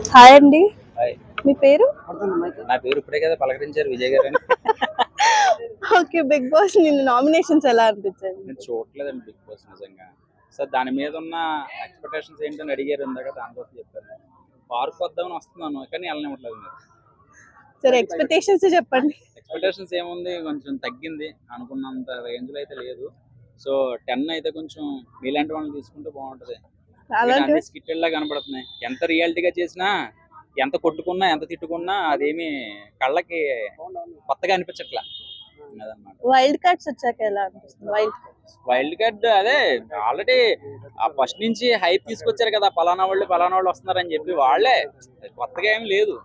Hi అండి. Hi. మీ పేరు? నా పేరు ఇప్పుడే కదా పలకరించారు విజయ్ గారు అని. ఓకే. 'బిగ్ బాస్' నిన్న నామినేషన్స్ ఎలా అనిపించాయి నేను మీకు? చూడట్లేదండి బిగ్ బాస్ నిజంగా. సో దాని మీద ఉన్న ఎక్స్పెక్టేషన్స్ ఏంటని అడిగారు ఇందాక, దానికోసం చెప్పాను. పార్క్ వద్దామని వస్తున్నాను కానీ వెళ్ళనివ్వట్లేదు మీరు. సరే, ఎక్స్‌పెక్టేషన్స్ చెప్పండి. ఎక్స్పెక్టేషన్స్ ఏముంది, కొంచెం తగ్గింది, అనుకున్నంత రేంజ్లో అయితే లేదు. సో 10 అయితే కొంచెం మీలాంటి వాళ్ళని తీసుకుంటే బాగుంటది. ఇక్కడ అలాంటి అన్ని స్కిట్లా కనబడుతున్నాయి. ఎంత రియాలిటీగా చేసినా, ఎంత కొట్టుకున్నా, ఎంత తిట్టుకున్నా అదేమి కళ్ళకి కొత్తగా అనిపించట్లా. అదనమాట. వైల్డ్ కార్డ్స్ వచ్చాక ఎలా అనిపిస్తుంది? వైల్డ్ కార్డ్ అదే ఆల్రెడీ ఫస్ట్ నుంచి హైప్ తీసుకొచ్చారు కదా, పలానా వాళ్ళు వస్తున్నారని చెప్పి. వాళ్ళే కొత్తగా ఏం లేదు,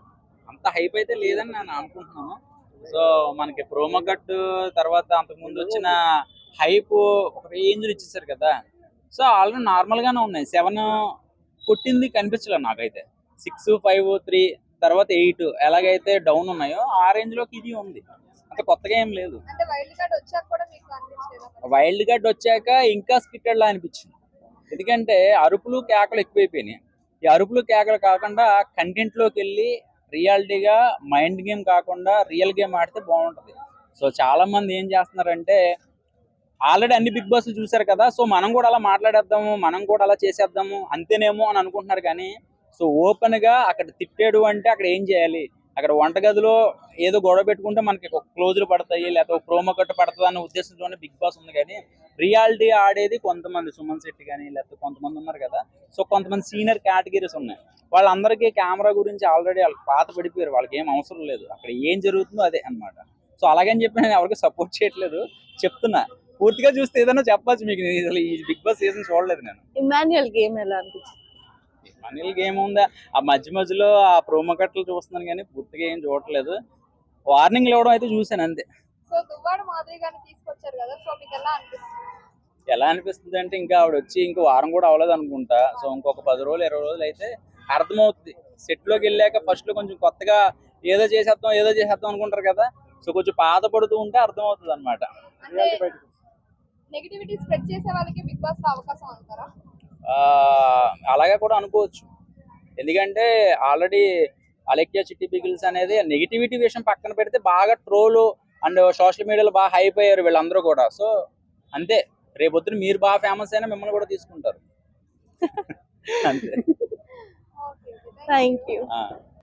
అంత హైప్ అయితే లేదని నేను అనుకుంటున్నాను. సో మనకి ప్రోమో కట్ తర్వాత అంతకుముందు వచ్చిన హైప్ ఒక రేంజ్ ఇచ్చేసారు కదా. సో ఆల్రెడీ నార్మల్ గానే ఉన్నాయి. 7 కొట్టింది కనిపించలేదు నాకైతే. 6, 5, 3 తర్వాత 8 ఎలాగైతే డౌన్ ఉన్నాయో ఆ రేంజ్ లోకి ఇది ఉంది. అంటే కొత్తగా ఏం లేదు. వైల్డ్ కార్డ్ వచ్చాక ఇంకా స్కిట్టెడ్ లా అనిపించింది. ఎందుకంటే అరుపులు కేకలు ఎక్కువైపోయినాయి. ఈ అరుపులు కేకలు కాకుండా కంటెంట్ లోకి వెళ్ళి రియాలిటీగా మైండ్ గేమ్ కాకుండా రియల్ గేమ్ ఆడితే బాగుంటది. సో చాలా మంది ఏం చేస్తున్నారంటే, ఆల్రెడీ అన్ని బిగ్ బాస్ చూసారు కదా, సో మనం కూడా అలా మాట్లాడేద్దాము, మనం కూడా అలా చేసేద్దాము అంతేనేమో అని అనుకుంటున్నారు. కానీ సో ఓపెన్ గా అక్కడ తిట్టాడు అంటే అక్కడ ఏం చేయాలి, అక్కడ వంటగదిలో ఏదో గొడవ పెట్టుకుంటే మనకి ఒక క్లోజులు పడతాయి, లేకపోతే ఒక ప్రోమో కట్టు పడుతుంది అన్న ఉద్దేశంతోనే బిగ్ బాస్ ఉంది. కానీ రియాలిటీ ఆడేది కొంతమంది, సుమన్ శెట్టి కానీ లేకపోతే కొంతమంది ఉన్నారు కదా. సో కొంతమంది సీనియర్ కేటగిరీస్ ఉన్నాయి. వాళ్ళందరికీ కెమెరా గురించి ఆల్రెడీ వాళ్ళకి పాత పడిపోయారు, వాళ్ళకి ఏం అవసరం లేదు, అక్కడ ఏం జరుగుతుందో అదే అన్నమాట. సో అలాగని చెప్పి నేను ఎవరికి సపోర్ట్ చేయట్లేదు, చెప్తున్నా. పూర్తిగా చూస్తే ఏదైనా చెప్పచ్చు మీకు. అసలు ఈ బిగ్ బాస్ సీజన్ చూడలేదు నేను. ఇమాన్యుయల్ గేమ్ ఎలా అనిపించింది? మనీల్ గేమ్ ఉందా, ఆ మధ్యలో ఆ ప్రోమో కట్లు చూస్తున్నాను కానీ పూర్తిగా ఏం చూడట్లేదు. వార్నింగ్ ఇవ్వడం అయితే చూసాను అంతే. ఎలా అనిపిస్తుంది అంటే, ఇంకా ఆవిడ వచ్చి ఇంకో వారం కూడా అవ్వలేదు అనుకుంటా. సో ఇంకొక 10 రోజులు 20 రోజులు అయితే అర్థమవుతుంది. సెట్ లోకి వెళ్ళాక ఫస్ట్ లో కొంచెం కొత్తగా ఏదో చేసేద్దాం అనుకుంటారు కదా. సో కొంచెం పాత పడుతూ ఉంటే అర్థం అవుతుంది అనమాట. అలాగే కూడా అనుకోవచ్చు. ఎందుకంటే ఆల్రెడీ అలెక్యా చిట్టి పిగిల్స్ అనేది నెగిటివిటీ విషయం పక్కన పెడితే బాగా ట్రోలు అండ్ సోషల్ మీడియాలో బాగా హైప్ అయ్యారు వీళ్ళందరూ కూడా. సో అంతే, రేపొద్దున మీరు బాగా ఫేమస్ అయినా మిమ్మల్ని కూడా తీసుకుంటారు. అంతే. Thank you.